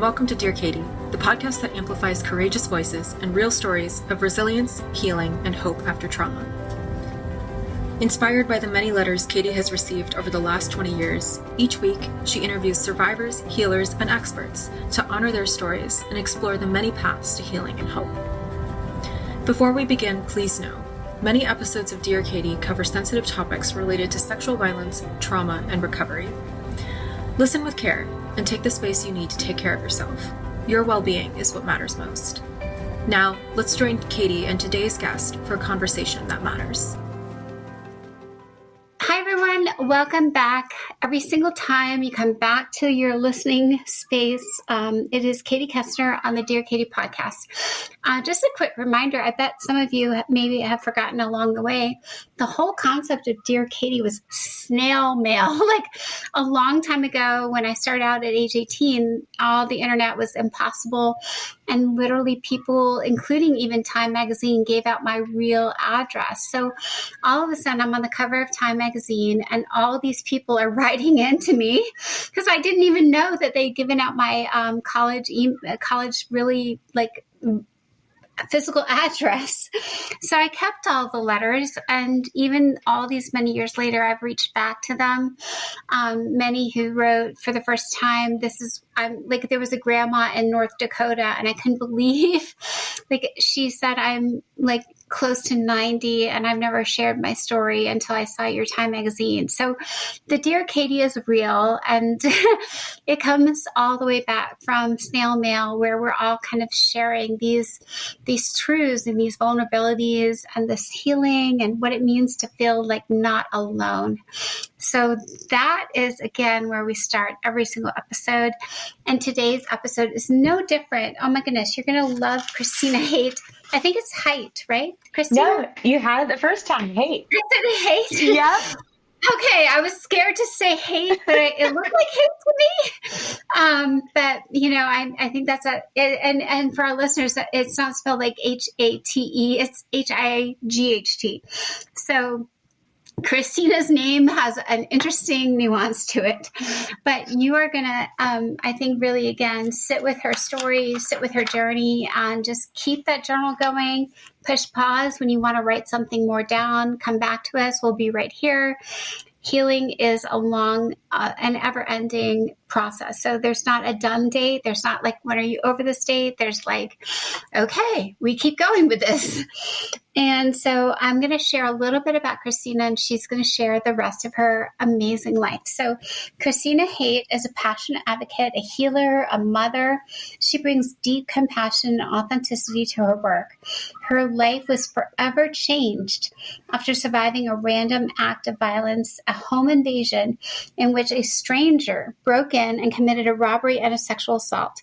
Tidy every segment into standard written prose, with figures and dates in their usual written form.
welcome to Dear Katie, the podcast that amplifies courageous voices and real stories of resilience, healing, and hope after trauma. Inspired by the many letters Katie has received over the last 20 years, each week she interviews survivors, healers, and experts to honor their stories and explore the many paths to healing and hope. Before we begin, please know, many episodes of Dear Katie cover sensitive topics related to sexual violence, trauma, and recovery. Listen with care and take the space you need to take care of yourself. Your well-being is what matters most. Now, let's join Katie and today's guest for a conversation that matters. Hi, everyone. Welcome back. Every single time you come back to your listening space, it is Katie Koestner on the Dear Katie podcast. Just a quick reminder, I bet some of you maybe have forgotten along the way, the whole concept of Dear Katie was snail mail. Like a long time ago when I started out at age 18, all the internet was impossible. And literally people, including even Time Magazine, gave out my real address. So all of a sudden I'm on the cover of Time Magazine and all these people are writing into me because I didn't even know that they'd given out my college really like physical address. So I kept all the letters, and even all these many years later, I've reached back to them. Many who wrote for the first time, there was a grandma in North Dakota, and I couldn't believe, she said, I'm close to 90 and I've never shared my story until I saw your Time Magazine. So the Dear Katie is real, and it comes all the way back from snail mail, where we're all kind of sharing these truths and these vulnerabilities and this healing and what it means to feel like not alone. So that is, again, where we start every single episode. And today's episode is no different. Oh my goodness, you're going to love Kristina Haight. I think it's Haight, right, Kristina? No, you had it the first time, Haight. I said Haight? Yep. Okay, I was scared to say hate, but it looked like hate to me. But I think that's and for our listeners, it's not spelled like H-A-T-E, it's H-I-G-H-T. So Kristina's name has an interesting nuance to it, but you are going to, I think, really, again, sit with her story, sit with her journey, and just keep that journal going. Push pause when you want to write something more down. Come back to us. We'll be right here. Healing is a long and ever-ending process. So there's not a done date. There's not like, when are you over this date? There's like, okay, we keep going with this. And so I'm going to share a little bit about Kristina, and she's going to share the rest of her amazing life. So Kristina Haight is a passionate advocate, a healer, a mother. She brings deep compassion and authenticity to her work. Her life was forever changed after surviving a random act of violence, a home invasion in which a stranger broke in and committed a robbery and a sexual assault.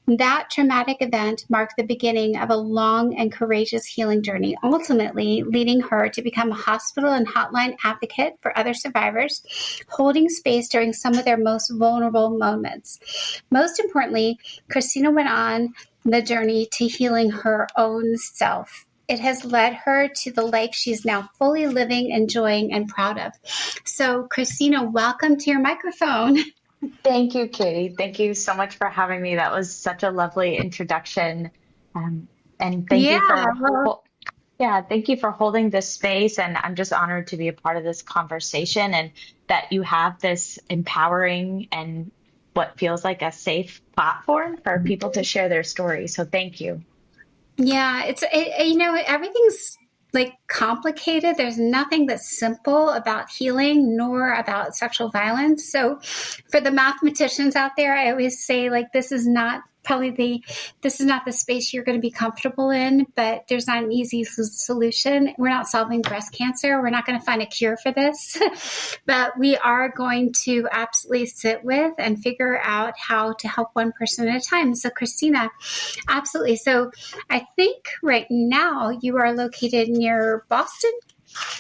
That traumatic event marked the beginning of a long and courageous healing journey, ultimately leading her to become a hospital and hotline advocate for other survivors, holding space during some of their most vulnerable moments. Most importantly, Kristina went on the journey to healing her own self. It has led her to the life she's now fully living, enjoying, and proud of. So, Kristina, welcome to your microphone. Thank you, Katie. Thank you so much for having me. That was such a lovely introduction. And thank you for holding this space. And I'm just honored to be a part of this conversation, and that you have this empowering and what feels like a safe platform for people to share their story. So thank you. Yeah, everything's like complicated. There's nothing that's simple about healing nor about sexual violence. So for the mathematicians out there, I always say, this is not the space you're going to be comfortable in, but there's not an easy solution. We're not solving breast cancer. We're not going to find a cure for this, but we are going to absolutely sit with and figure out how to help one person at a time. So Kristina, absolutely. So I think right now you are located near Boston.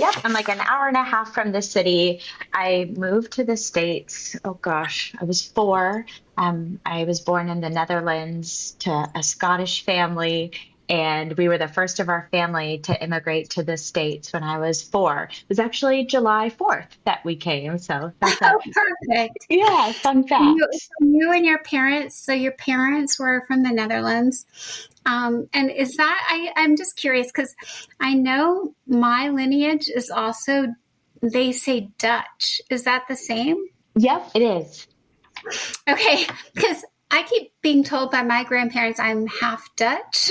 Yep, I'm like an hour and a half from the city. I moved to the States. Oh gosh, I was 4. I was born in the Netherlands to a Scottish family, And we were the first of our family to immigrate to the States when I was 4. It was actually July 4th that we came. So that's a, Oh, perfect. yeah, fun fact. You and your parents, so your parents were from the Netherlands. And is that, I'm just curious because I know my lineage is also, they say Dutch. Is that the same? Yep, it is. Okay, because I keep being told by my grandparents I'm half Dutch,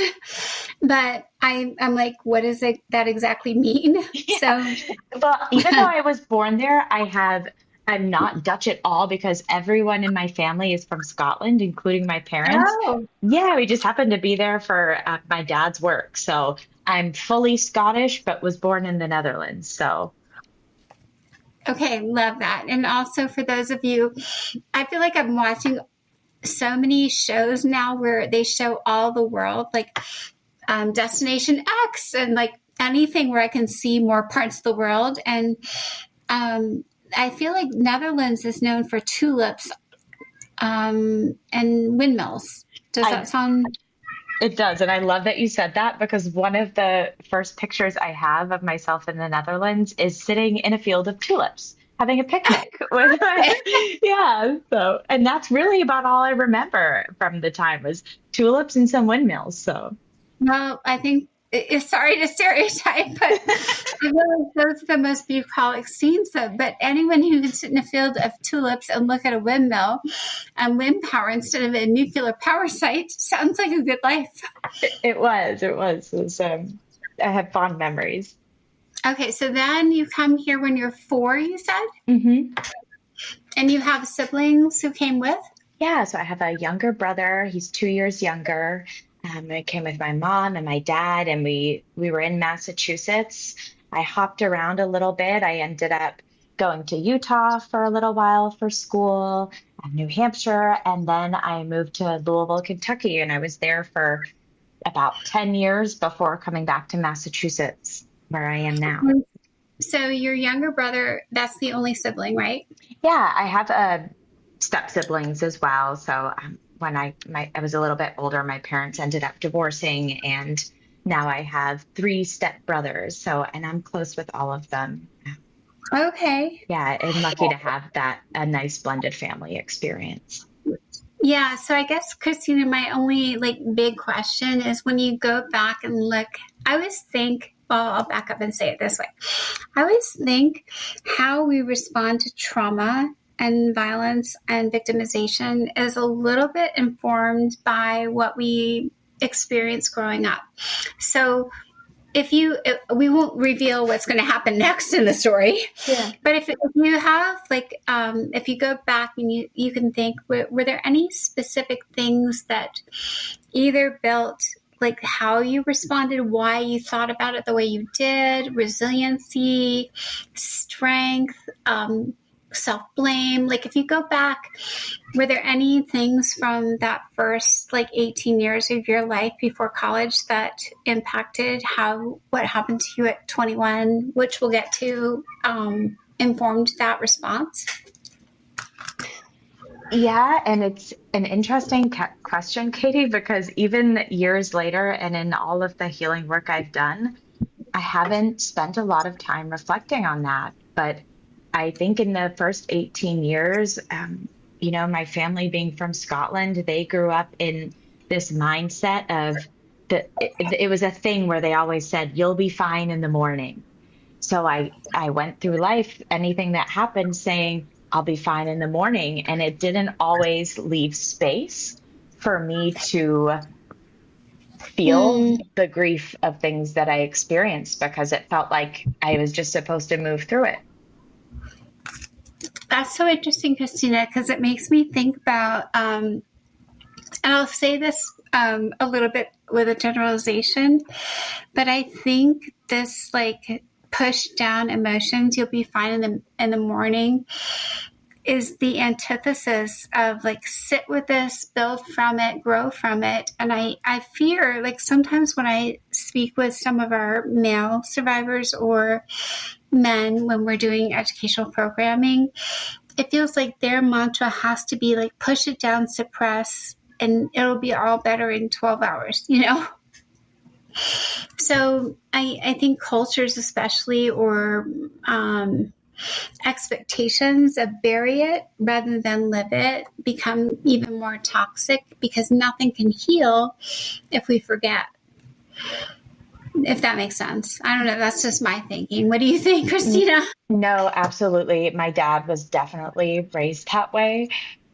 but I'm like, what does that exactly mean? So, Well, even though I was born there, I'm not Dutch at all because everyone in my family is from Scotland, including my parents. oh, Yeah, we just happened to be there for my dad's work. So I'm fully Scottish, but was born in the Netherlands. So okay, love that. And also for those of you, I feel like I'm watching so many shows now where they show all the world, like Destination X and like anything where I can see more parts of the world. And I feel like Netherlands is known for tulips and windmills. Does I that sound? It does. And I love that you said that because one of the first pictures I have of myself in the Netherlands is sitting in a field of tulips, having a picnic with yeah. So, and that's really about all I remember from the time was tulips and some windmills. So, Well, I think, sorry to stereotype, but I feel like those are the most bucolic scenes. But anyone who can sit in a field of tulips and look at a windmill and wind power instead of a nuclear power site sounds like a good life. I have fond memories. Okay, so then you come here when you're 4, you said? Hmm. And you have siblings who came with? Yeah, so I have a younger brother. He's 2 years younger. I came with my mom and my dad, and we were in Massachusetts. I hopped around a little bit. I ended up going to Utah for a little while for school, New Hampshire, and then I moved to Louisville, Kentucky, and I was there for about 10 years before coming back to Massachusetts, where I am now. So your younger brother, that's the only sibling, right? Yeah, I have step siblings as well. So when I was a little bit older, my parents ended up divorcing, and now I have 3 step brothers. So, and I'm close with all of them. Okay. Yeah, I'm lucky to have a nice blended family experience. Yeah, so I guess, Kristina, my only like big question is when you go back and look, I always think, well, I'll back up and say it this way. I always think how we respond to trauma and violence and victimization is a little bit informed by what we experienced growing up. So we won't reveal what's going to happen next in the story. Yeah. But if you have like, if you go back and you can think, were there any specific things that either built like how you responded, why you thought about it the way you did, resiliency, strength, self-blame? Like if you go back, were there any things from that first like 18 years of your life before college that impacted what happened to you at 21, which we'll get to, informed that response? Yeah, and it's an interesting question, Katie, because even years later and in all of the healing work I've done, I haven't spent a lot of time reflecting on that. But I think in the first 18 years, my family being from Scotland, they grew up in this mindset of it was a thing where they always said, you'll be fine in the morning. So I went through life, anything that happened saying, I'll be fine in the morning. And it didn't always leave space for me to feel the grief of things that I experienced because it felt like I was just supposed to move through it. That's so interesting, Kristina, because it makes me think about, and I'll say this a little bit with a generalization, but I think this like push down emotions, you'll be fine in the morning, is the antithesis of like sit with this, build from it, grow from it. And I fear like sometimes when I speak with some of our male survivors or men when we're doing educational programming, it feels like their mantra has to be like push it down, suppress, and it'll be all better in 12 hours, So I think cultures, especially, or expectations of bury it rather than live it, become even more toxic because nothing can heal if we forget. If that makes sense. I don't know. That's just my thinking. What do you think, Kristina? No, absolutely. My dad was definitely raised that way,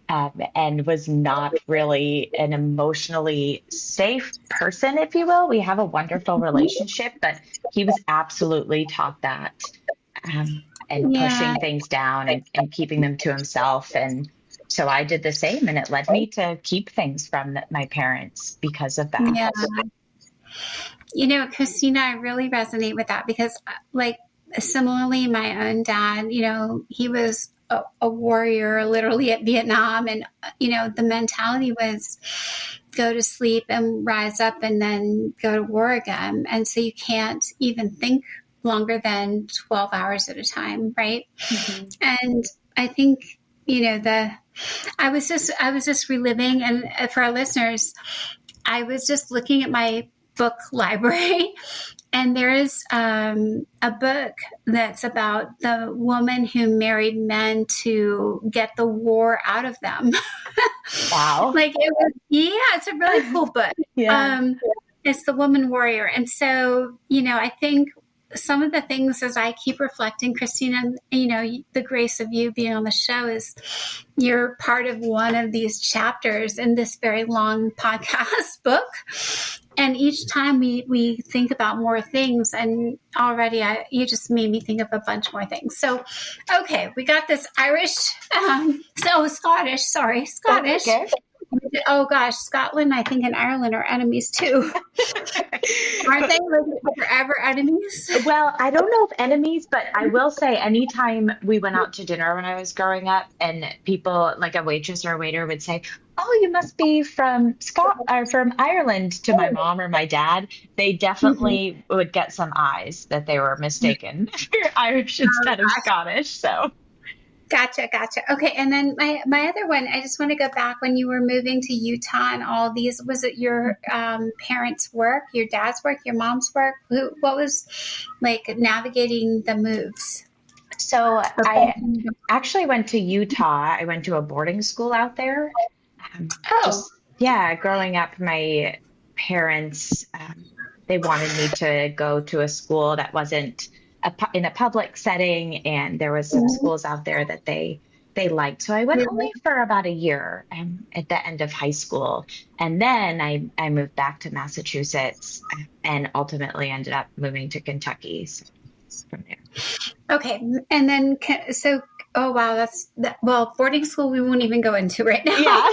and was not really an emotionally safe person, if you will. We have a wonderful relationship, but he was absolutely taught that, and Yeah. pushing things down and keeping them to himself. And so I did the same, and it led me to keep things from my parents because of that. Yeah. You know, Kristina, I really resonate with that because, like, similarly, my own dad, you know, he was a warrior literally at Vietnam. And, you know, the mentality was go to sleep and rise up and then go to war again. And so you can't even think longer than 12 hours at a time, right? Mm-hmm. And I think, you know, I was just reliving, and for our listeners, I was just looking at my book library, and there is a book that's about the woman who married men to get the war out of them. Wow. Like, it was, yeah, it's a really cool book. Yeah. It's The Woman Warrior. And so, you know, I think some of the things as I keep reflecting, Kristina, you know, the grace of you being on the show is you're part of one of these chapters in this very long podcast book. And each time we think about more things, and already you just made me think of a bunch more things. So, okay, we got this Irish, Scottish. Okay. Oh gosh, Scotland, I think, and Ireland are enemies too. Aren't they, like, forever enemies? Well, I don't know if enemies, but I will say anytime we went out to dinner when I was growing up and people, like a waitress or a waiter would say, "Oh, you must be from or from Ireland," to my mom or my dad, they definitely would get some eyes that they were mistaken for Irish instead of Scottish. So Gotcha. Okay, and then my other one, I just want to go back when you were moving to Utah and all these. Was it your parents' work, your dad's work, your mom's work? What was like navigating the moves? So I actually went to Utah. I went to a boarding school out there. Oh, Yeah, growing up, my parents, they wanted me to go to a school that wasn't in a public setting, and there was some schools out there that they liked. So I went only for about a year, at the end of high school, and then I moved back to Massachusetts, and ultimately ended up moving to Kentucky. So from there. okay. And then oh wow, well, boarding school we won't even go into right now. Yeah.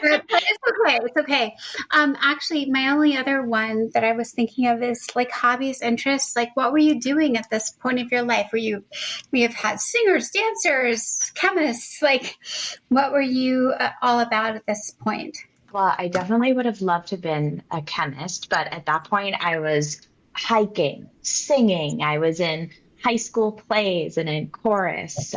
But it's okay. Actually, my only other one that I was thinking of is like hobbies, interests. Like, what were you doing at this point of your life? We have had singers, dancers, chemists. Like, what were you all about at this point? Well, I definitely would have loved to have been a chemist, but at that point I was hiking, singing. I was in high school plays and in chorus,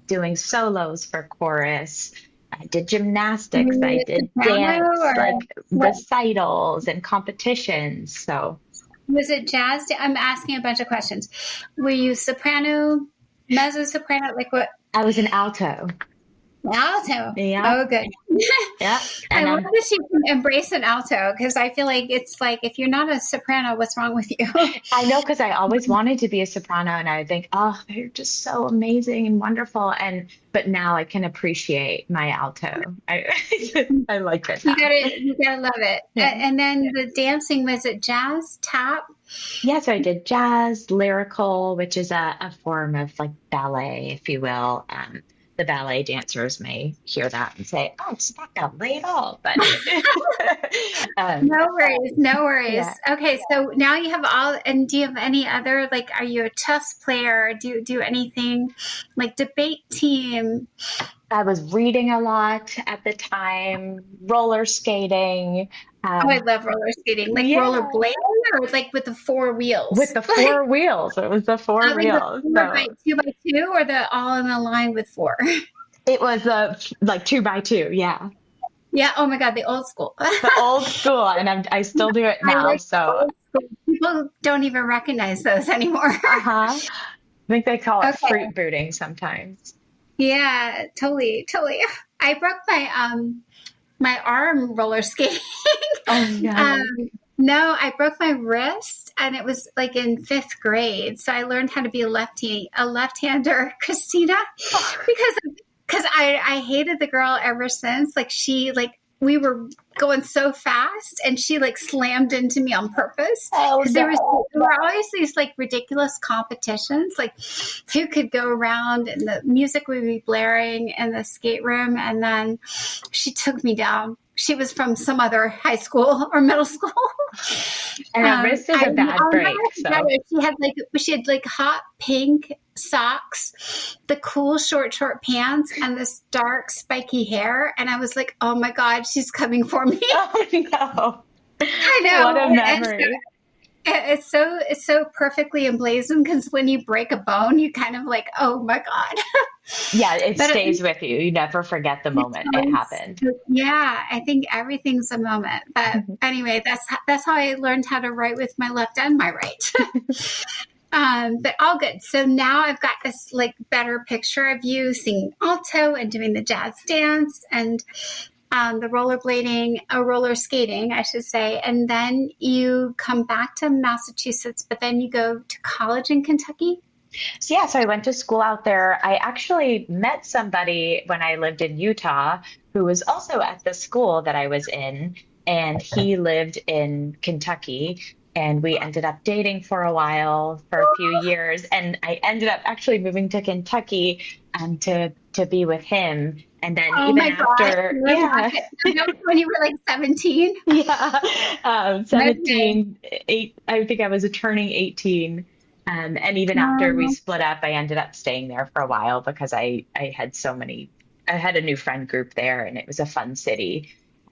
doing solos for chorus. I did gymnastics. I did dance, like recitals and competitions. So, Was it jazz? I'm asking a bunch of questions. Were you soprano, mezzo soprano? Like what? I was an alto. Alto. Yeah. Oh, good. Yeah. I And love that you can embrace an alto, because I feel like it's like, if you're not a soprano, what's wrong with you? I know, because I always wanted to be a soprano, and I would think, oh, they're just so amazing and wonderful. But now I can appreciate my alto. I like it now. You gotta love it. Yeah. And then the dancing, was it jazz, tap? Yeah, so I did jazz, lyrical, which is a form of like ballet, if you will. The ballet dancers may hear that and say, "Oh, it's not ballet at all." But No worries. Yeah. Okay, so now you have all. And do you have any other, like, are you a chess player? Do you do anything like debate team? I was reading a lot at the time, roller skating. Oh, I love roller skating, like Yeah, rollerblading, or like with the four wheels. with the four wheels. It was the four Like the wheels. four by two by two, or the all in a line with four. It was like 2x2. Yeah. Yeah. Oh my God, the old school. The old school, and I still do it I now. like So, old school. People don't even recognize those anymore. uh-huh. I think they call it Okay. fruit booting sometimes. Yeah, totally, totally. I broke my arm roller skating. Oh um, no. no, I broke my wrist, and it was like in fifth grade. So I learned how to be a left-hander, Christina, because I hated the girl ever since. Like we were going so fast, and she like slammed into me on purpose, Oh because no. there were always these like ridiculous competitions, like who could go around, and the music would be blaring in the skate room, and then she took me down. She was from some other high school or middle school. And a wrist is a bad I'll never break, forget so. it. She had like hot pink socks, the cool short pants, and this dark spiky hair. And I was like, oh my God, she's coming for me. Oh no. I What a know. And so memory. it's so perfectly emblazoned, because when you break a bone, you kind of like, oh my God. Yeah, it But at stays least with you. You never forget the it moment it tells, happened. yeah, I think everything's a moment. But anyway, that's how I learned how to write with my left and my right. But all good. So now I've got this like better picture of you singing alto and doing the jazz dance, and the rollerblading, roller skating, I should say. And then you come back to Massachusetts, but then you go to college in Kentucky. So yeah, so I went to school out there. I actually met somebody when I lived in Utah who was also at the school that I was in, and he lived in Kentucky. And we ended up dating for a while, for a few years, and I ended up actually moving to Kentucky to be with him. And then Oh even my gosh. after, You were back yeah, that was when you were like 17. yeah, Okay. 17, I think I was turning 18. And even after we Um, split up, I ended up staying there for a while because I had I had a new friend group there, and it was a fun city,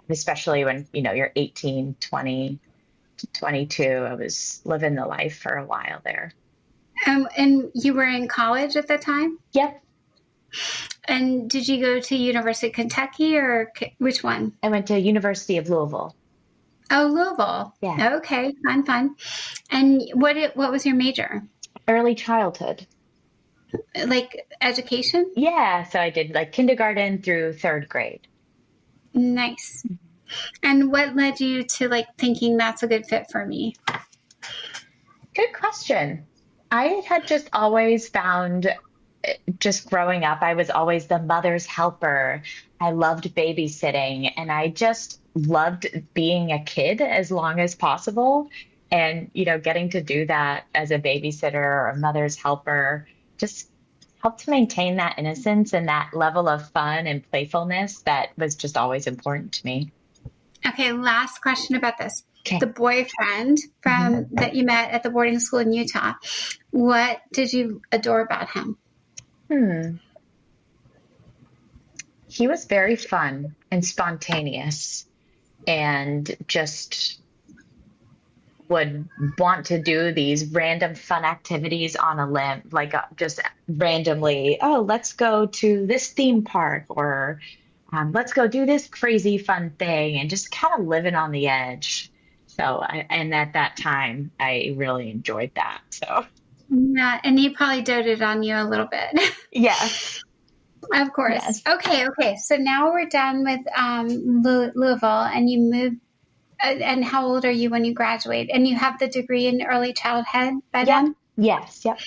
especially when, you're 18, 20 to 22. I was living the life for a while there. and you were in college at the time? Yep. And did you go to University of Kentucky, or which one? I went to University of Louisville. Oh, Louisville. Yeah. Okay, fun, fun. And what was your major? Early childhood. Like education? Yeah. So I did like kindergarten through third grade. Nice. And what led you to like thinking that's a good fit for me? Good question. I had just always found, just growing up, I was always the mother's helper. I loved babysitting, and I just loved being a kid as long as possible. And, getting to do that as a babysitter or a mother's helper just helped to maintain that innocence and that level of fun and playfulness that was just always important to me. Okay, last question about this. Okay. The boyfriend Mhm. from that you met at the boarding school in Utah, what did you adore about him? Hmm. He was very fun and spontaneous, and just would want to do these random fun activities on a limb, like just randomly, oh, let's go to this theme park, or let's go do this crazy fun thing, and just kind of living on the edge. And at that time, I really enjoyed that. So, Yeah, and he probably doted on you a little bit. yes, Of course. yes. Okay. So now we're done with Louisville, and you moved. And how old are you when you graduate? And you have the degree in early childhood by Yep, then? yes, yep.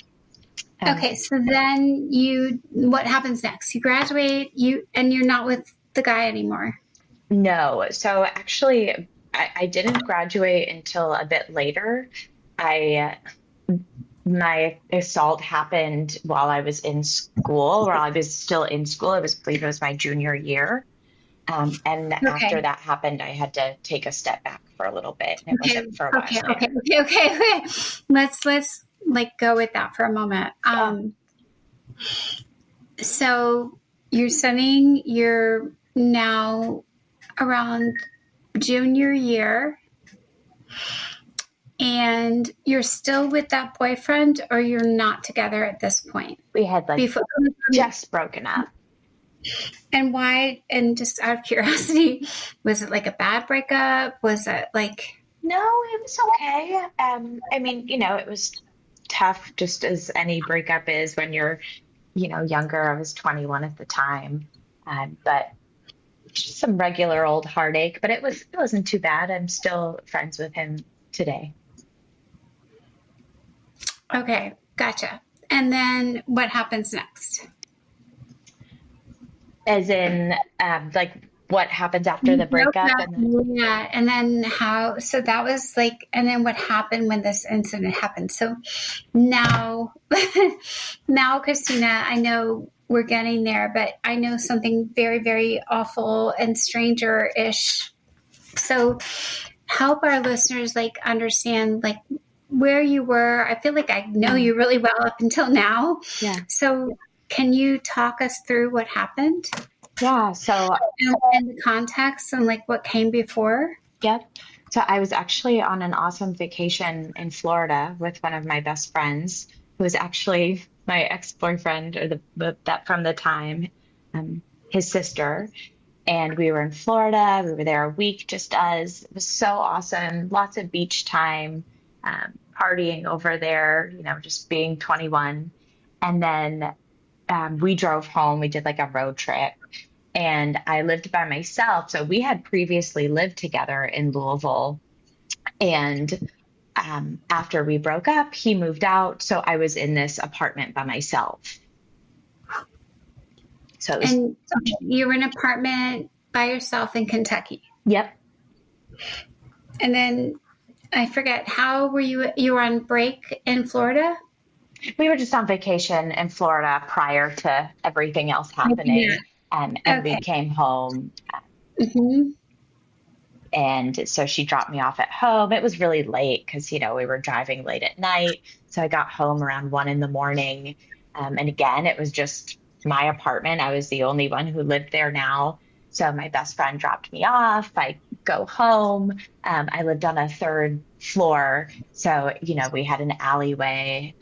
Um, Okay, so then what happens next? You graduate, and you're not with the guy anymore. no, so actually, I didn't graduate until a bit later. I My assault happened while I was in school, while I was still in school. I believe it was my junior year. And Okay. after that happened, I had to take a step back for a little bit, and it Okay. wasn't for a while Okay. later. Okay. Let's like go with that for a moment. Yeah. So you're now around junior year, and you're still with that boyfriend, or you're not together at this point? We had like Before, just broken up. And why, and just out of curiosity, was it like a bad breakup? Was it like, No, it was okay. I mean, it was tough just as any breakup is when you're, younger. I was 21 at the time. But just some regular old heartache, but it wasn't too bad. I'm still friends with him today. okay, gotcha. And then what happens next? As in, like what happens after the breakup and Yeah. And then so that was like, and then what happened when this incident happened? So now, now, Kristina, I know we're getting there, but I know something very, very awful and stranger-ish. So help our listeners like understand like where you were. I feel like I know you really well up until now. yeah. So can you talk us through what happened? Yeah. So, And the context and like what came before? yep. So I was actually on an awesome vacation in Florida with one of my best friends, who was actually my ex-boyfriend or that from the time, his sister. And we were in Florida. We were there a week, just us. It was so awesome. Lots of beach time, partying over there, just being 21. And then we drove home. We did like a road trip. And I lived by myself. So we had previously lived together in Louisville. And after we broke up, he moved out. So I was in this apartment by myself. So it was, And you were in an apartment by yourself in Kentucky. yep. And then I forget, how were you were on break in Florida? We were just on vacation in Florida prior to everything else happening. Yeah. And Okay. we came home. Mm-hmm. And so she dropped me off at home. It was really late because, we were driving late at night. So I got home around 1 a.m. And again, it was just my apartment. I was the only one who lived there now. So my best friend dropped me off. I go home. I lived on a third floor. So, we had an alleyway,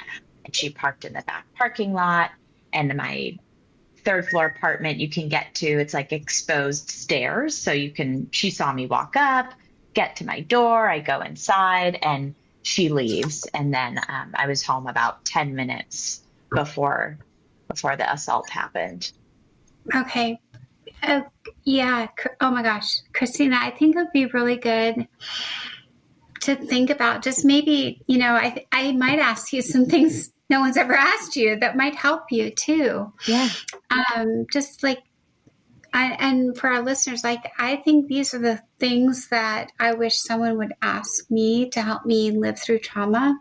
and she parked in the back parking lot. And my third floor apartment, you can get to, it's like exposed stairs. So she saw me walk up, get to my door. I go inside and she leaves. And then I was home about 10 minutes before the assault happened. Okay. Yeah. Oh my gosh. Kristina, I think it would be really good to think about just maybe, I might ask you some things no one's ever asked you that might help you too. Yeah. Just like, and for our listeners, like, I think these are the things that I wish someone would ask me to help me live through trauma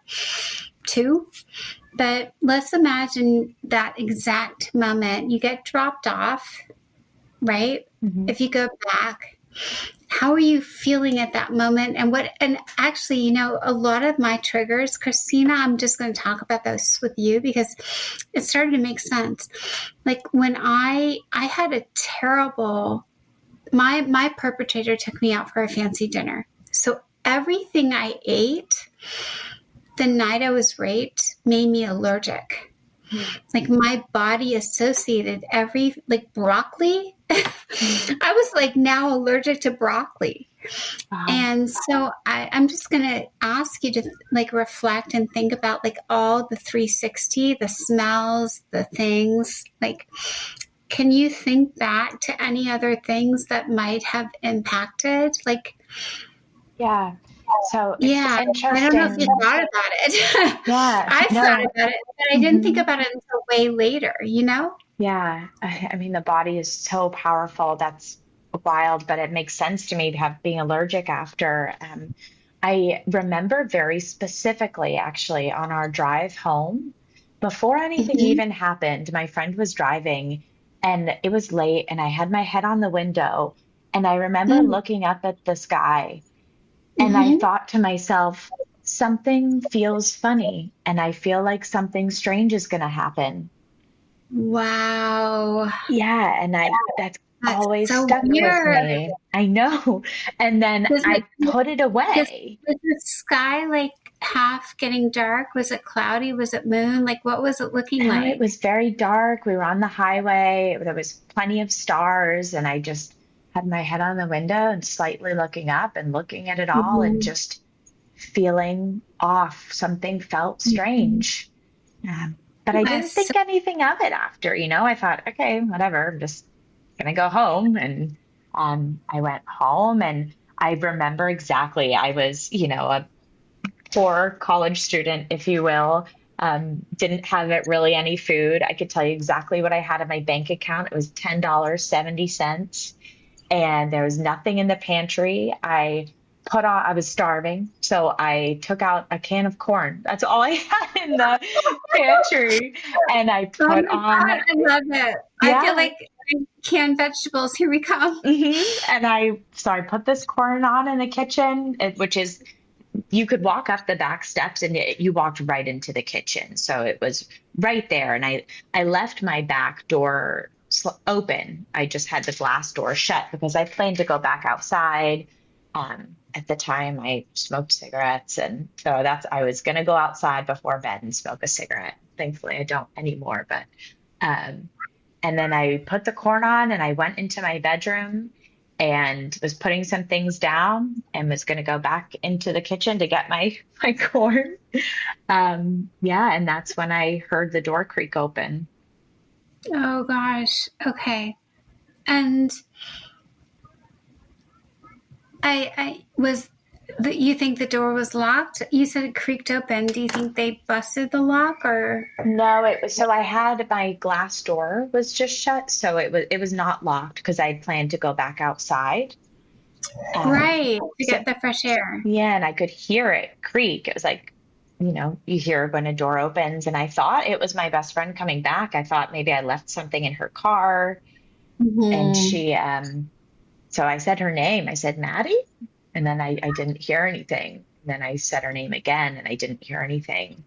too. But let's imagine that exact moment you get dropped off, right? Mm-hmm. If you go back, how are you feeling at that moment? And actually, a lot of my triggers, Kristina, I'm just going to talk about those with you because it started to make sense. Like when I had a terrible, my perpetrator took me out for a fancy dinner. So everything I ate the night I was raped made me allergic. Like my body associated like broccoli. I was like now allergic to broccoli. Wow. And so I'm just going to ask you to like reflect and think about like all the 360, the smells, the things. Like, can you think back to any other things that might have impacted? Like, yeah. So it's interesting. I don't know if you thought about it. Yeah, I thought about it, but I didn't think about it until way later, Yeah. I mean, the body is so powerful. That's wild, but it makes sense to me to have being allergic after. I remember very specifically, actually, on our drive home, before anything even happened, my friend was driving and it was late and I had my head on the window. And I remember looking up at the sky. And I thought to myself, something feels funny and I feel like something strange is going to happen. Wow. Yeah. And that's always so stuck weird. with me. I know. And then I put it away. Does the sky like half getting dark? Was it cloudy? Was it moon? Like, what was it looking No, like? it was very dark. We were on the highway. There was plenty of stars, and I just had my head on the window and slightly looking up and looking at it all and Mhm. just feeling off. Something felt strange. But I didn't Yes. think anything of it after, I thought, okay, whatever, I'm just gonna go home. And I went home and I remember exactly, I was, a poor college student, if you will. Didn't have it really any food. I could tell you exactly what I had in my bank account. It was $10.70, and there was nothing in the pantry. I was starving, so I took out a can of corn. That's all I had in the pantry. And I Oh my put on, God, I love it. I feel yeah. like canned vegetables. Here we come. And so I put this corn on in the kitchen, which is, you could walk up the back steps and you walked right into the kitchen. So it was right there. And I left my back door open. I just had the glass door shut because I planned to go back outside. At the time, I smoked cigarettes. And so I was going to go outside before bed and smoke a cigarette. Thankfully, I don't anymore. But, and then I put the corn on and I went into my bedroom and was putting some things down and was going to go back into the kitchen to get my corn. Yeah, and that's when I heard the door creak open. Oh gosh. Okay. And I was. You think the door was locked? You said it creaked open. Do you think they busted the lock or? No, it was, so I had my glass door was just shut, so it was not locked because I had planned to go back outside. Right, to So get the fresh air. yeah, and I could hear it creak. It was like, you hear when a door opens, and I thought it was my best friend coming back. I thought maybe I left something in her car, and Mm-hmm. so I said her name. I said, Maddie, and then I didn't hear anything. And then I said her name again, and I didn't hear anything.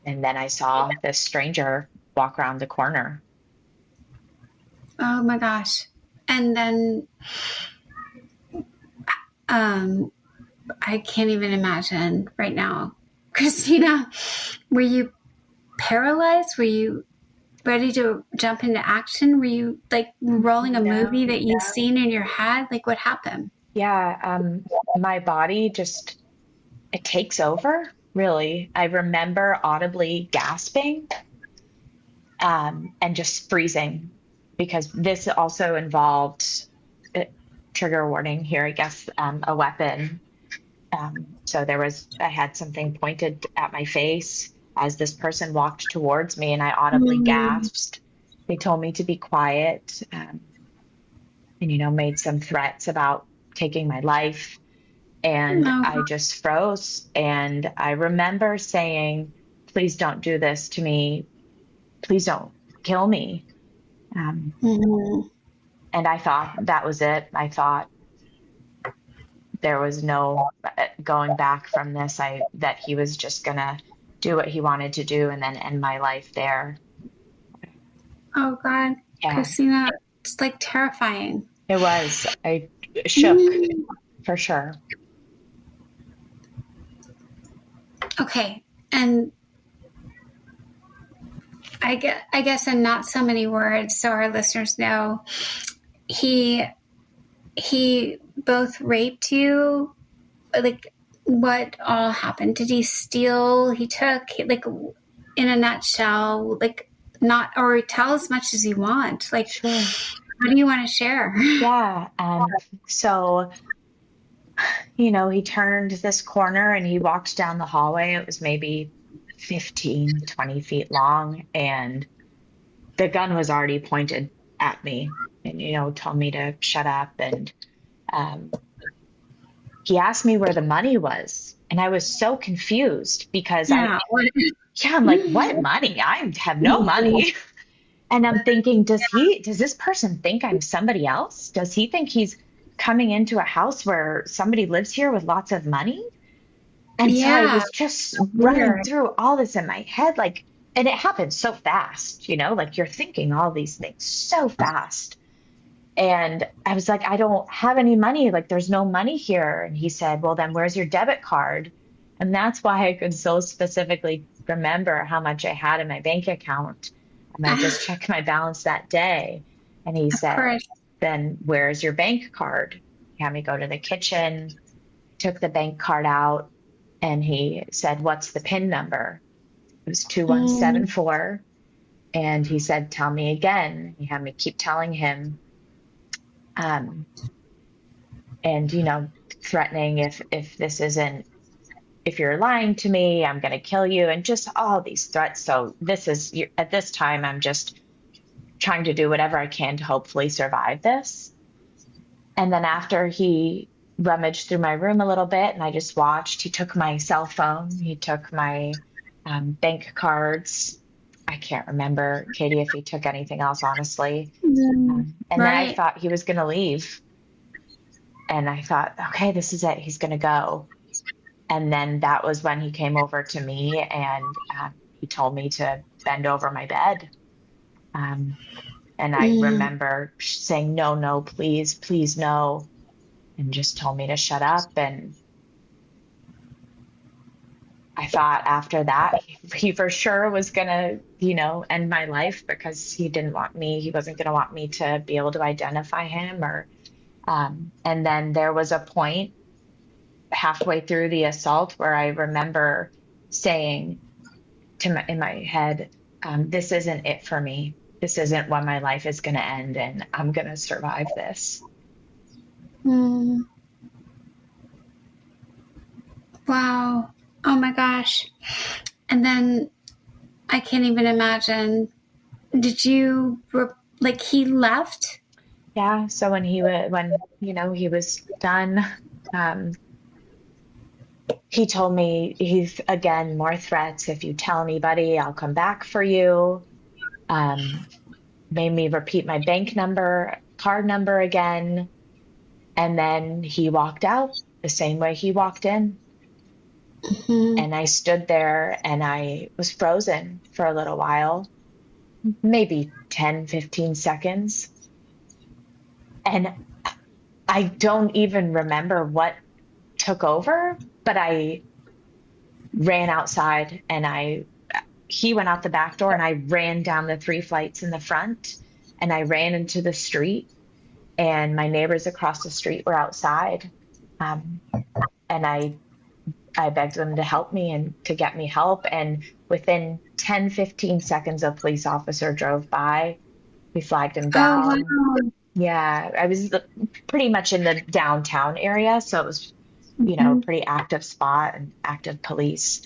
And then I saw this stranger walk around the corner. Oh my gosh. And then I can't even imagine right now. Kristina, were you paralyzed? Were you ready to jump into action? Were you like rolling a movie No. that you've seen in your head? Like what happened? Yeah, my body just, it takes over, really. I remember audibly gasping, and just freezing because this also involved, trigger warning here, I guess, a weapon. So I had something pointed at my face as this person walked towards me, and I audibly Mm, gasped. They told me to be quiet, and, made some threats about taking my life. And no. I just froze. And I remember saying, please don't do this to me. Please don't kill me. Um, Mm, and I thought that was it. I thought there was no going back from this. That he was just gonna do what he wanted to do and then end my life there. oh God, Yeah, Kristina, it's like terrifying. it was. I shook Mm. for sure. Okay, and I guess in not so many words, so our listeners know, he both raped you. Like, what all happened? Did he steal? He took, like, in a nutshell, like, not, or tell as much as you want. Like, Sure. what do you want to share? Yeah. So, he turned this corner and he walked down the hallway. It was maybe 15, 20 feet long, and the gun was already pointed at me and, told me to shut up. And um, he asked me where the money was. And I was so confused because Yeah. yeah, I'm like, what money? I have no money. And I'm thinking, does this person think I'm somebody else? Does he think he's coming into a house where somebody lives here with lots of money? And so I Yeah. was just running Weird. through all this in my head, like, and it happened so fast, like you're thinking all these things so fast. And I was like, I don't have any money. Like, there's no money here. And he said, well, then where's your debit card? And that's why I could so specifically remember how much I had in my bank account. And I just checked my balance that day. And he Of said, course. then where's your bank card? He had me go to the kitchen, took the bank card out, and he said, what's the PIN number? It was Mm, 2174. And he said, tell me again. He had me keep telling him, um, and threatening, if this isn't, if you're lying to me, I'm going to kill you, and just all these threats. So at this time, I'm just trying to do whatever I can to hopefully survive this. And then after he rummaged through my room a little bit and I just watched, he took my cell phone, he took my bank cards. I can't remember, Katie, if he took anything else, honestly. And then I right. thought he was going to leave. And I thought, okay, this is it. He's going to go. And then that was when he came over to me and he told me to bend over my bed. Um, and I Mm, remember saying, no, no, please, please, no, and just told me to shut up. And I thought after that, he for sure was going to, end my life because he wasn't going to want me to be able to identify him and then there was a point halfway through the assault where I remember saying in my head, this isn't it for me. This isn't when my life is going to end, and I'm going to survive this. mm, wow. Oh my gosh. And then I can't even imagine. Did you like he left? Yeah. So he was done, um, he told me he's again more threats. If you tell anybody, I'll come back for you. Um, Made me repeat my card number again. And then he walked out the same way he walked in. Mm-hmm. And I stood there and I was frozen for a little while, maybe 10, 15 seconds. And I don't even remember what took over, but I ran outside and he went out the back door and I ran down the 3 flights in the front and I ran into the street and my neighbors across the street were outside. Um, and I begged them to help me and to get me help. And within 10, 15 seconds, a police officer drove by. We flagged him Oh down. wow. Yeah, I was pretty much in the downtown area. So it was, a Mm-hmm. pretty active spot and active police.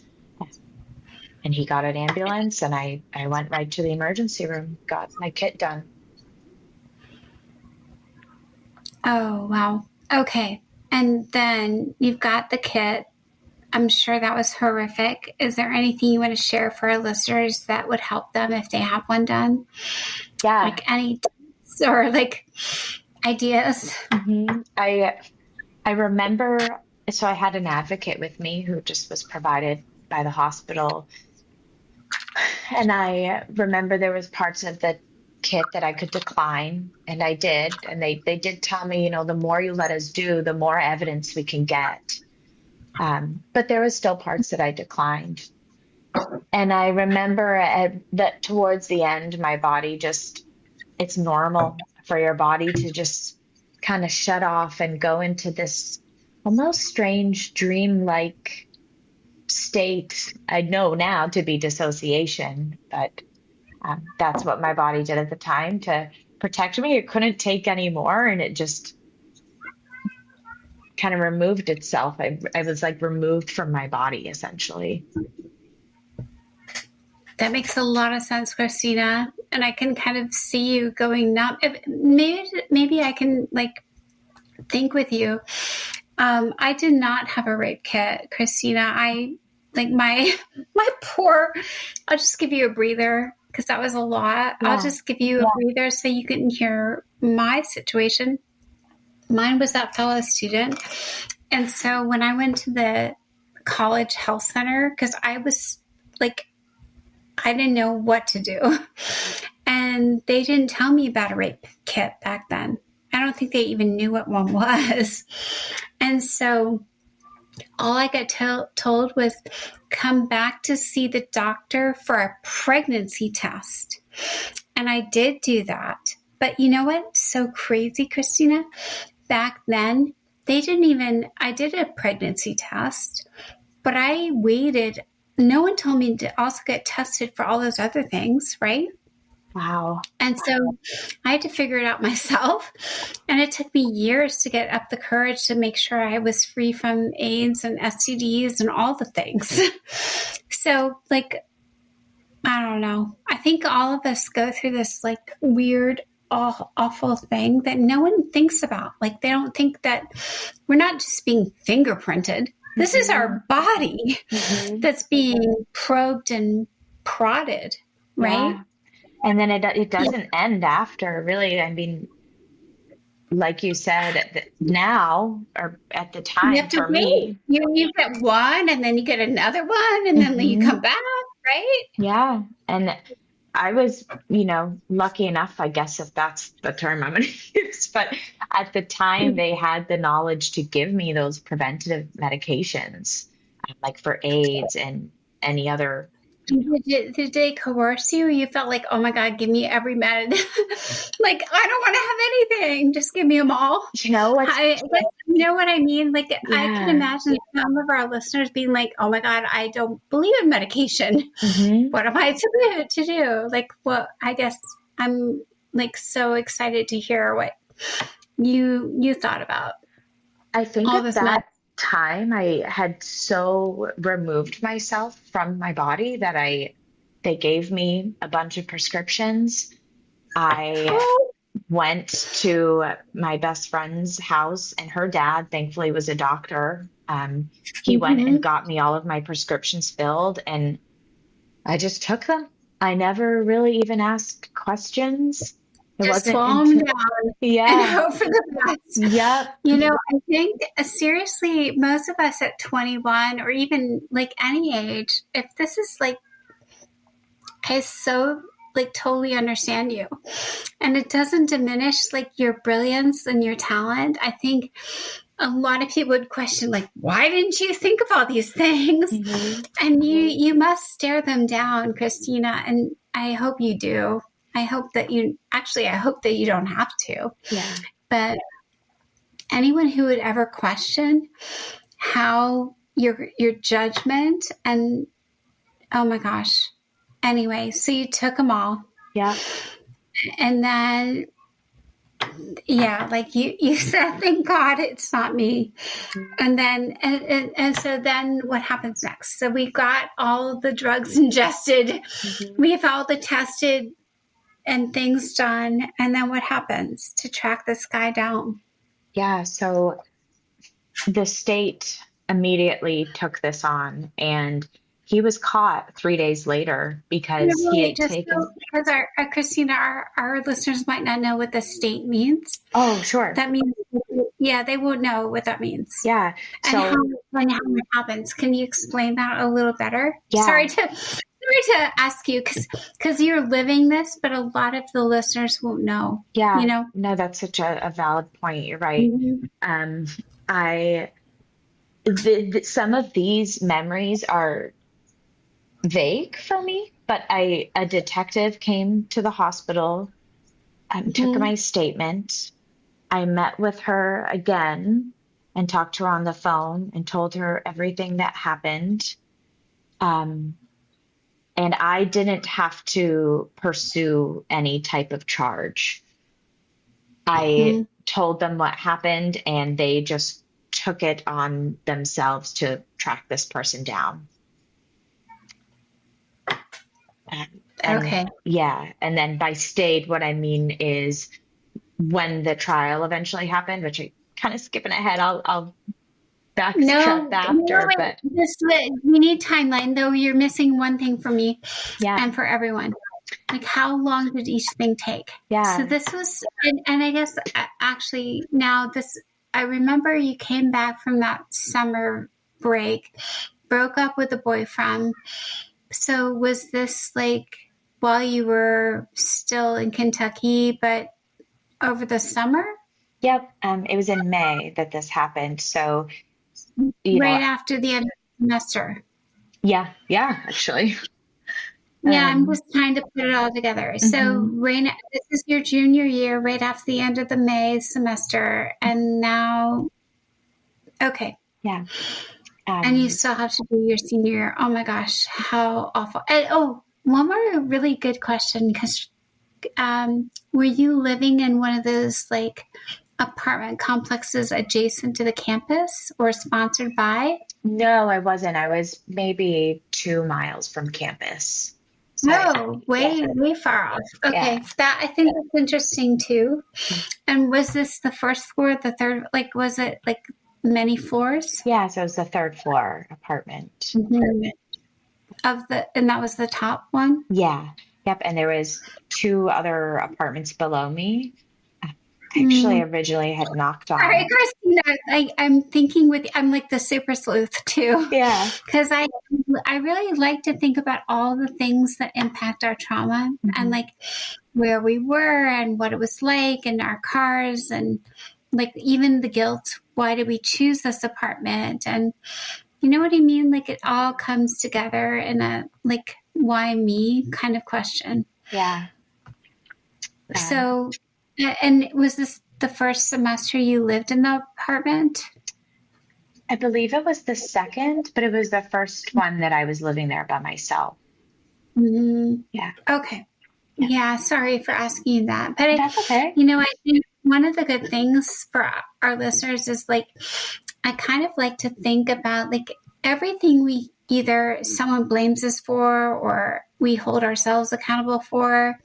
And he got an ambulance and I went right to the emergency room, got my kit done. Oh wow. Okay. And then you've got the kit. I'm sure that was horrific. Is there anything you want to share for our listeners that would help them if they have one done? Yeah. Like any tips or like ideas? I remember, so I had an advocate with me who just was provided by the hospital. And I remember there was parts of the kit that I could decline, and I did. And they did tell me, the more you let us do, the more evidence we can get. But there was still parts that I declined. And I remember that towards the end, my body it's normal for your body to just kind of shut off and go into this almost strange dream-like state. I know now to be dissociation, but that's what my body did at the time to protect me. It couldn't take any more, and it just kind of removed itself. I was like removed from my body essentially. That makes a lot of sense, Kristina. And I can kind of see you going numb. Maybe I can like think with you. I did not have a rape kit, Kristina. I like my poor. I'll just give you a breather because that was a lot. I'll Yeah. just give you a breather so you can hear my situation. Mine was that fellow student, and so when I went to the college health center, because I was like, I didn't know what to do, and they didn't tell me about a rape kit back then. I don't think they even knew what one was. And so all I got told was come back to see the doctor for a pregnancy test. And I did do that. But you know what's so crazy, Kristina? Back then, I did a pregnancy test, but I waited. No one told me to also get tested for all those other things, right? Wow. And so I had to figure it out myself. And it took me years to get up the courage to make sure I was free from AIDS and STDs and all the things. So, like, I don't know. I think all of us go through this, like, weird, awful thing that no one thinks about. Like, they don't think that we're not just being fingerprinted. This is our body that's being probed and prodded, right? Yeah. And then it doesn't end after, really. I mean, like you said, now, or at the time, You have to for wait. me. You get one, and then you get another one, and then you come back, right? Yeah. And I was, lucky enough, I guess, if that's the term I'm going to use, but at the time they had the knowledge to give me those preventative medications, like for AIDS and any other. Did they coerce you? You felt like, oh my God, give me every med. Like, I don't want to have anything. Just give me them all. You know what? You know what I mean? Like, Yeah. I can imagine some of our listeners being like, oh my God, I don't believe in medication. What am I to do? Like, well, I guess I'm like so excited to hear what you thought about. I think all at this that time I had so removed myself from my body that they gave me a bunch of prescriptions. I went to my best friend's house, and her dad, thankfully, was a doctor. He went and got me all of my prescriptions filled, and I just took them. I never really even asked questions. It Just wasn't swallow them until, down yeah, and hope for the best. yep, I think seriously, most of us at 21 or even like any age, if this is like, I so like totally understand you, and it doesn't diminish like your brilliance and your talent. I think a lot of people would question, like, why didn't you think of all these things? And you must stare them down, Kristina, and I hope you do. I hope that you don't have to. yeah, But anyone who would ever question how your judgment and, oh my gosh. Anyway, so you took them all. yeah. And then, yeah, like you said, thank God it's not me. And then, and so then what happens next? So we got all the drugs ingested. We have all the tested and things done. And then what happens to track this guy down? Yeah, so the state immediately took this on, and he was caught 3 days later because he had taken. Because our Kristina, our listeners might not know what the state means. Oh, sure. That means, yeah, they won't know what that means. Yeah. And how it happens. Can you explain that a little better? Yeah. Sorry to ask you, because you're living this, but a lot of the listeners won't know. Yeah. No, that's such a valid point. You're right. Some of these memories are vague for me, but a detective came to the hospital, took my statement. I met with her again and talked to her on the phone and told her everything that happened. And I didn't have to pursue any type of charge. I told them what happened, and they just took it on themselves to track this person down. Okay. Yeah. And then by stayed, what I mean is when the trial eventually happened, which I kind of skipping ahead, I'll backtrack after. But we need timeline, though. You're missing one thing for me and for everyone. Like, how long did each thing take? Yeah. So this was, and I guess actually now this, I remember you came back from that summer break, broke up with a boyfriend. So was this like while you were still in Kentucky, but over the summer? Yep. It was in May that this happened. So you know, Right after the end of the semester. yeah, actually. Yeah, I'm just trying to put it all together. So, Mhm. this is your junior year, right after the end of the May semester, and now, okay, Yeah. and you Um, still have to do your senior year. Oh my gosh, how awful! And, oh, one more really good question, because were you living in one of those like apartment complexes adjacent to the campus or sponsored by? no, I wasn't. I was maybe 2 miles from campus. So No, yeah, way far off. yeah. Okay, that I think that's interesting too. And was this the first floor, the third? Like, was it like many floors? Yeah, so it was the third floor apartment. Mm-hmm. And that was the top one? Yeah. Yep. And there was two other apartments below me. I actually Mm. originally had knocked Sorry, on. Christina. I'm thinking I'm like the super sleuth too, Yeah. because I really like to think about all the things that impact our trauma and Hmm. like where we were and what it was like and our cars and like even the guilt. Why did we choose this apartment? And you know what I mean? Like it all comes together in a like why me kind of question. Yeah. Um, So, and was this the first semester you lived in the apartment? I believe it was the second, but it was the first one that I was living there by myself. Mm, Yeah. okay. Yeah. Yeah, sorry for asking you that. But That's okay. I think one of the good things for our listeners is like, I kind of like to think about like everything we either someone blames us for or we hold ourselves accountable for.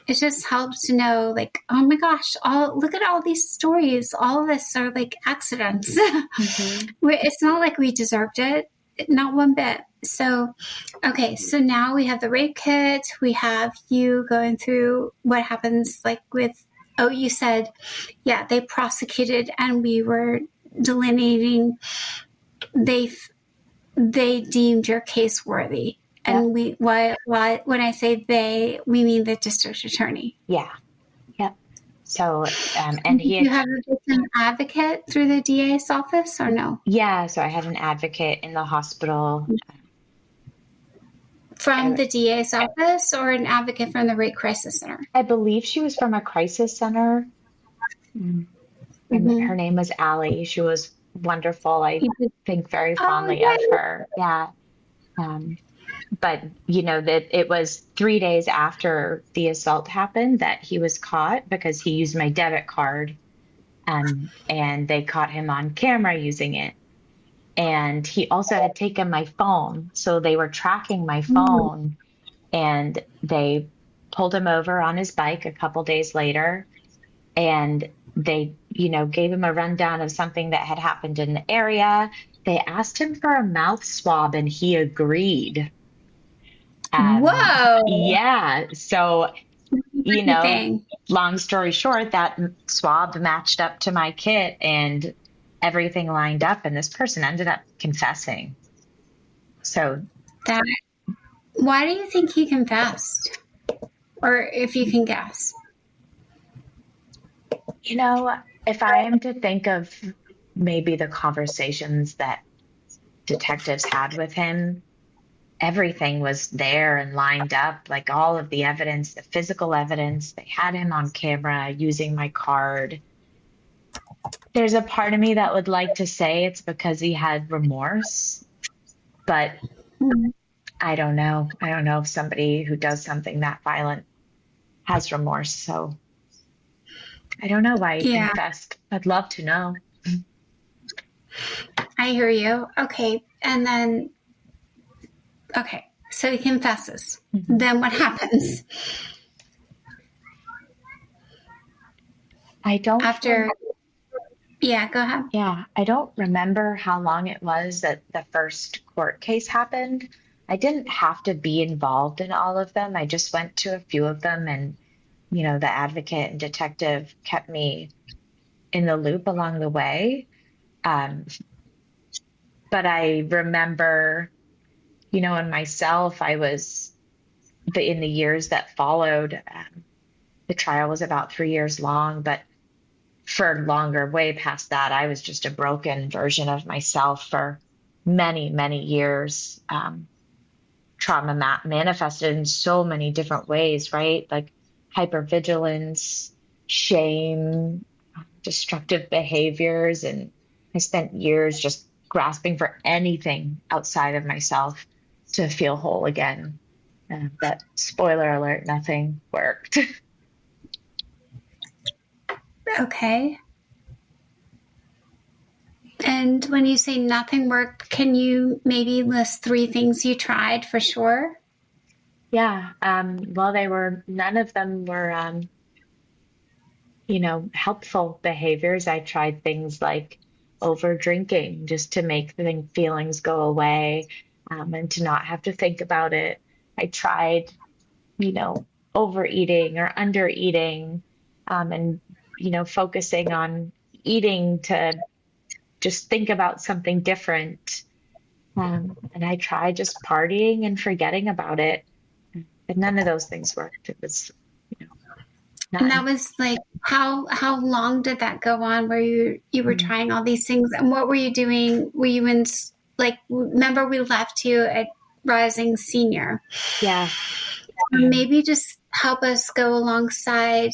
It just helps to know like, oh my gosh, look at all these stories. All of this are like accidents. Hmm. It's not like we deserved it, not one bit. So, okay, so now we have the rape kit. We have you going through what happens like with, oh, you said, yeah, they prosecuted and we were delineating, they they deemed your case worthy. Yep. And why when I say they, we mean the district attorney. Yeah. Yep. So, and Did he you had, have a victim advocate through the DA's office or no? yeah, so I had an advocate in the hospital. From I, the DA's office or an advocate from the Rape Crisis Center? I believe she was from a crisis center. Mm. And Mm-hmm. her name was Allie. She was wonderful. I think very Oh, fondly of yeah. her. Yeah. Um, but that it was 3 days after the assault happened that he was caught because he used my debit card. And they caught him on camera using it. And he also had taken my phone. So they were tracking my Mm. phone and they pulled him over on his bike a couple days later. And they, gave him a rundown of something that had happened in the area. They asked him for a mouth swab and he agreed. Whoa. Yeah. So, you know, Anything. long story short, that swab matched up to my kit and everything lined up, and this person ended up confessing. So, That. Why do you think he confessed? Or if you can guess. if I am to think of maybe the conversations that detectives had with him, everything was there and lined up, like all of the evidence, the physical evidence. They had him on camera using my card. There's a part of me that would like to say it's because he had remorse, but Mm. I don't know. I don't know if somebody who does something that violent has remorse. So I don't know why he Yeah, confessed. I'd love to know. I hear you. Okay. And then, okay. So he confesses. Mhm. Then what happens I don't after? Yeah, go ahead. Yeah, I don't remember how long it was that the first court case happened. I didn't have to be involved in all of them. I just went to a few of them, and the advocate and detective kept me in the loop along the way. Um, but I remember, in myself, I was in the years that followed. The trial was about 3 years long, but for longer, way past that, I was just a broken version of myself for many, many years. Trauma manifested in so many different ways, right? Like hypervigilance, shame, destructive behaviors. And I spent years just grasping for anything outside of myself to feel whole again. But spoiler alert, nothing worked. Okay. And when you say nothing worked, can you maybe list 3 things you tried for sure? Yeah. Well, none of them were, helpful behaviors. I tried things like over drinking just to make the feelings go away, and to not have to think about it. I tried, you know, overeating or under eating, and, focusing on eating to just think about something different. And I tried just partying and forgetting about it, but none of those things worked. It was, you know, And that none. was like how long did that go on where you were Mm. trying all these things, and what were you doing? Were you in, like, remember we left you at Rising Senior? Yeah. Um, Maybe just help us go alongside.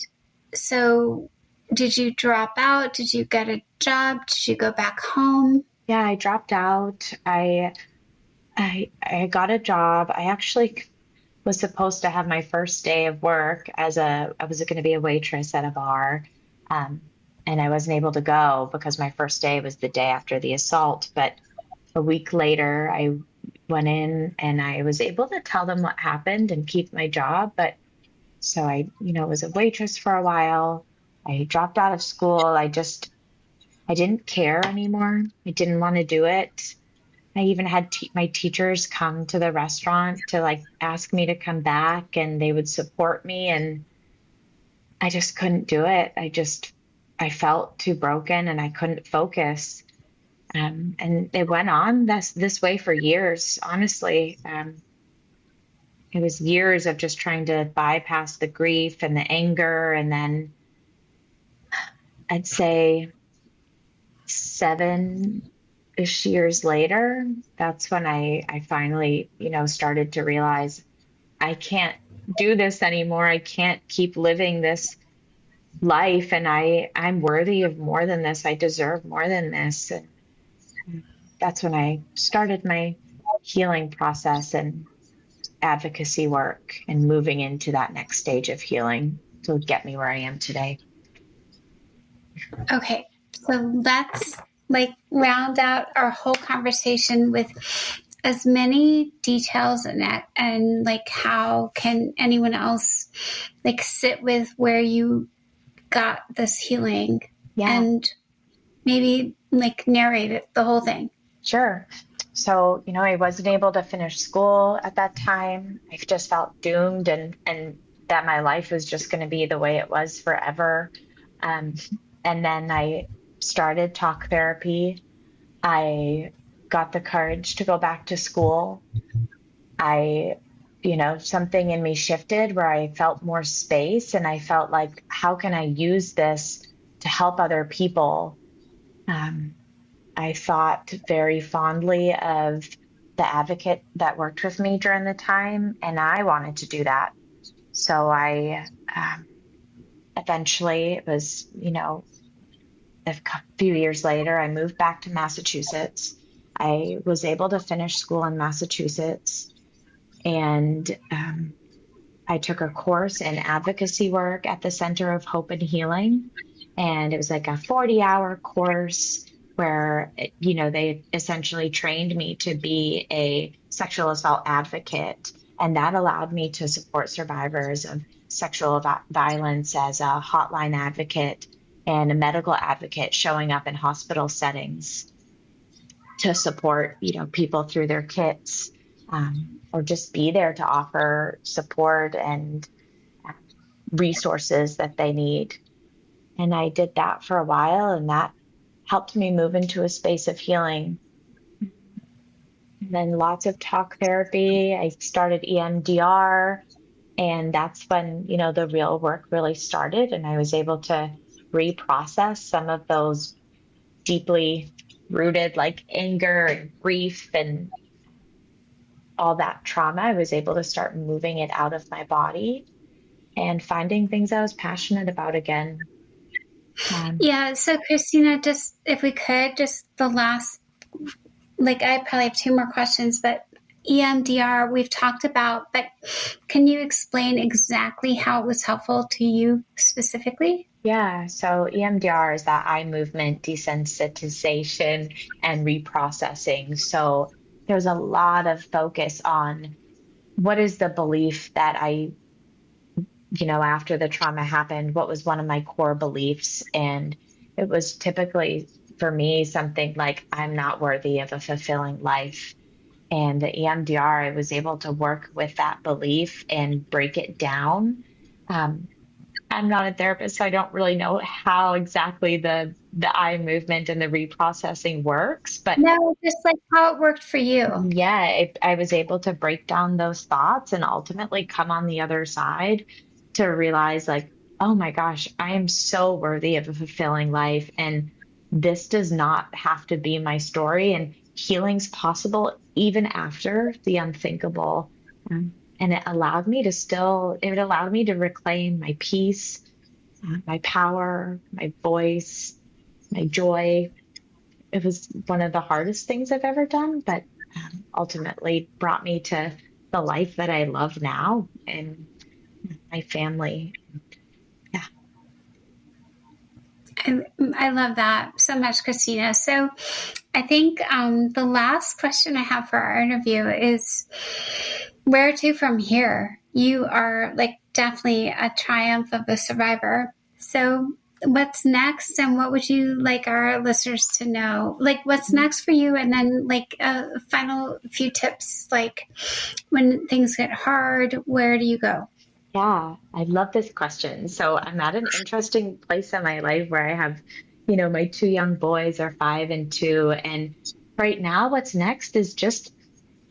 So did you drop out? Did you get a job? Did you go back home? yeah, I dropped out. I got a job. I actually was supposed to have my first day of work I was going to be a waitress at a bar. Um, and I wasn't able to go because my first day was the day after the assault. But a week later, I went in and I was able to tell them what happened and keep my job. But so I, was a waitress for a while. I dropped out of school. I didn't care anymore. I didn't want to do it. I even had my teachers come to the restaurant to like ask me to come back, and they would support me, and I just couldn't do it. I felt too broken and I couldn't focus. And it went on this way for years, honestly. It was years of just trying to bypass the grief and the anger. And then I'd say 7-ish years later, that's when I finally, started to realize I can't do this anymore. I can't keep living this life, and I'm worthy of more than this. I deserve more than this. And that's when I started my healing process and advocacy work and moving into that next stage of healing to get me where I am today. Okay, so let's like round out our whole conversation with as many details in it, and like how can anyone else like sit with where you got this healing, Yeah, and maybe like narrate it, the whole thing. sure. So, I wasn't able to finish school at that time. I just felt doomed and that my life was just going to be the way it was forever. Um, and then I started talk therapy. I got the courage to go back to school. I, something in me shifted where I felt more space, and I felt like, how can I use this to help other people? Um, I thought very fondly of the advocate that worked with me during the time, and I wanted to do that. So I eventually, it was, few years later, I moved back to Massachusetts. I was able to finish school in Massachusetts, and I took a course in advocacy work at the Center of Hope and Healing. And it was like a 40-hour course where, they essentially trained me to be a sexual assault advocate. And that allowed me to support survivors of sexual violence as a hotline advocate and a medical advocate, showing up in hospital settings to support, people through their kits, or just be there to offer support and resources that they need. And I did that for a while, and that helped me move into a space of healing. And then lots of talk therapy. I started EMDR, and that's when, the real work really started. And I was able to reprocess some of those deeply rooted like anger and grief and all that trauma. I was able to start moving it out of my body and finding things I was passionate about again. Yeah. So, Kristina, just if we could, just the last, like, I probably have two more questions, but EMDR we've talked about, but can you explain exactly how it was helpful to you specifically? Yeah, so EMDR is that eye movement desensitization and reprocessing. So there's a lot of focus on what is the belief that after the trauma happened, what was one of my core beliefs? And it was typically for me something like, I'm not worthy of a fulfilling life. And the EMDR, I was able to work with that belief and break it down. Um, I'm not a therapist, so I don't really know how exactly the eye movement and the reprocessing works, but No, just like how it worked for you. yeah, I was able to break down those thoughts and ultimately come on the other side to realize, like, oh my gosh, I am so worthy of a fulfilling life. And this does not have to be my story. And healing's possible even after the unthinkable. And it allowed me to reclaim my peace, my power, my voice, my joy. It was one of the hardest things I've ever done, but ultimately brought me to the life that I love now and my family. Yeah. I love that so much, Kristina. So I think the last question I have for our interview is where to from here? You are like definitely a triumph of a survivor. So what's next, and what would you like our listeners to know? Like what's next for you, and then like a final few tips, like when things get hard, where do you go? Yeah, I love this question. So I'm at an interesting place in my life where I have, my two young boys are 5 and 2. And right now, what's next is just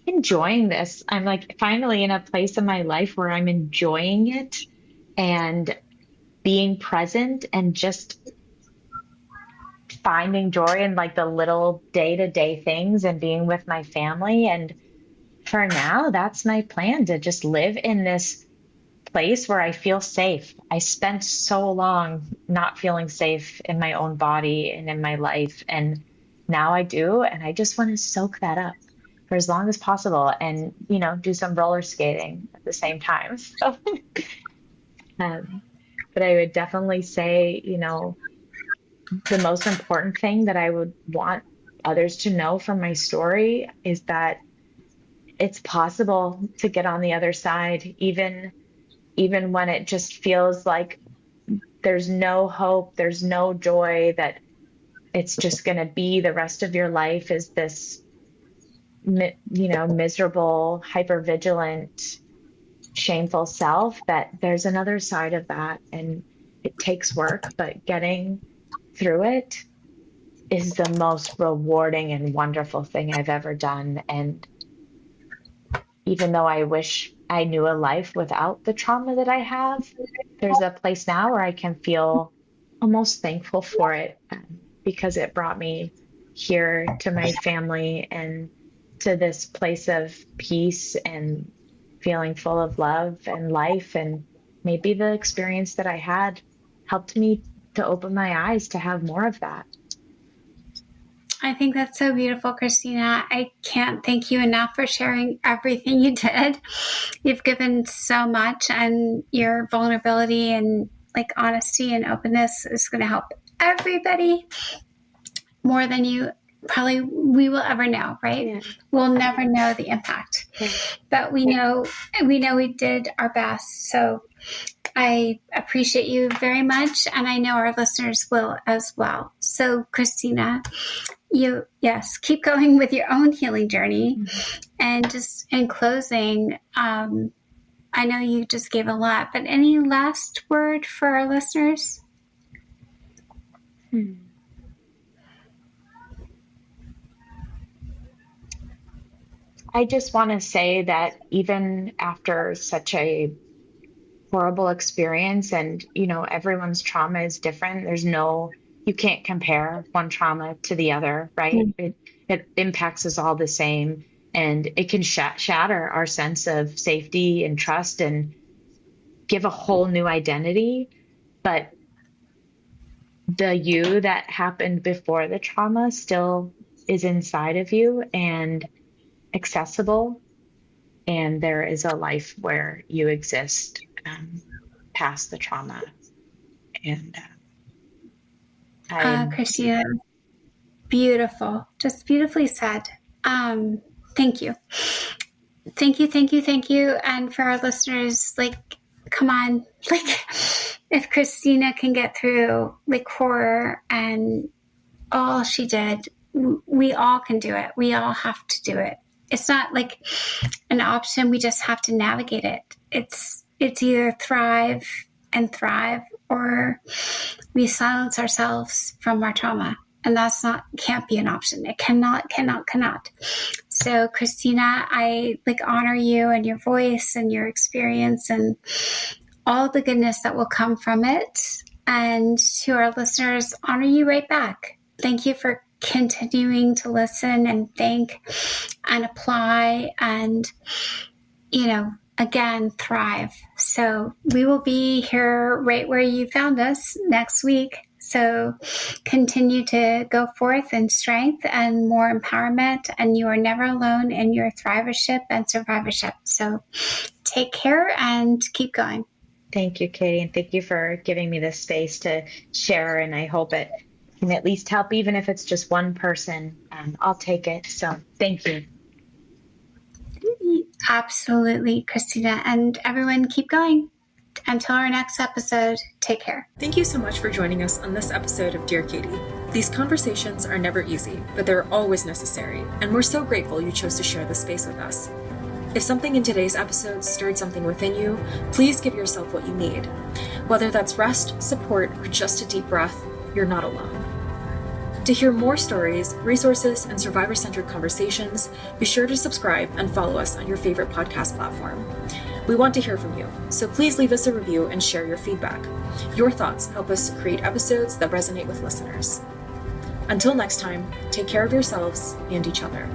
enjoying this. I'm like finally in a place in my life where I'm enjoying it and being present and just finding joy in like the little day-to-day things and being with my family. And for now, that's my plan, to just live in this place where I feel safe. I spent so long not feeling safe in my own body and in my life. And now I do. And I just want to soak that up for as long as possible and, do some roller skating at the same time. So, um, but I would definitely say, the most important thing that I would want others to know from my story is that it's possible to get on the other side, even when it just feels like there's no hope, there's no joy, that it's just going to be the rest of your life is this, miserable, hypervigilant, shameful self, that there's another side of that. And it takes work, but getting through it is the most rewarding and wonderful thing I've ever done. And even though I wish I knew a life without the trauma that I have, there's a place now where I can feel almost thankful for it, because it brought me here to my family and to this place of peace and feeling full of love and life. And maybe the experience that I had helped me to open my eyes to have more of that. I think that's so beautiful, Kristina. I can't thank you enough for sharing everything you did. You've given so much, and your vulnerability and like honesty and openness is going to help everybody more than you probably we will ever know, right? Yeah. We'll never know the impact, Yeah. but we know we did our best. So I appreciate you very much, and I know our listeners will as well. So, Kristina, keep going with your own healing journey. Mm-hmm. And just in closing, I know you just gave a lot, but any last word for our listeners? I just want to say that even after such a horrible experience, and everyone's trauma is different. You can't compare one trauma to the other, right? It impacts us all the same, and it can shatter our sense of safety and trust and give a whole new identity. But the you that happened before the trauma still is inside of you and accessible, and there is a life where you exist past the trauma. And Kristina, beautiful, just beautifully said. Thank you. Thank you, thank you, thank you. And for our listeners, like, come on, like, if Kristina can get through like horror and all she did, we all can do it. We all have to do it. It's not like an option. We just have to navigate it. It's either thrive and thrive, or we silence ourselves from our trauma. And can't be an option. It cannot. So Kristina, I honor you and your voice and your experience and all the goodness that will come from it. And to our listeners, honor you right back. Thank you for continuing to listen and think and apply and, again, thrive. So we will be here right where you found us next week. So continue to go forth in strength and more empowerment, and you are never alone in your thrivership and survivorship. So take care and keep going. Thank you, Katie, and thank you for giving me this space to share, and I hope it can at least help, even if it's just one person. I'll take it. So thank you. Absolutely, Kristina, and everyone keep going. Until our next episode, take care. Thank you so much for joining us on this episode of Dear Katie. These conversations are never easy, but they're always necessary, and we're so grateful you chose to share this space with us. If something in today's episode stirred something within you, please give yourself what you need. Whether that's rest, support, or just a deep breath, you're not alone. To hear more stories, resources, and survivor-centered conversations, be sure to subscribe and follow us on your favorite podcast platform. We want to hear from you, so please leave us a review and share your feedback. Your thoughts help us create episodes that resonate with listeners. Until next time, take care of yourselves and each other.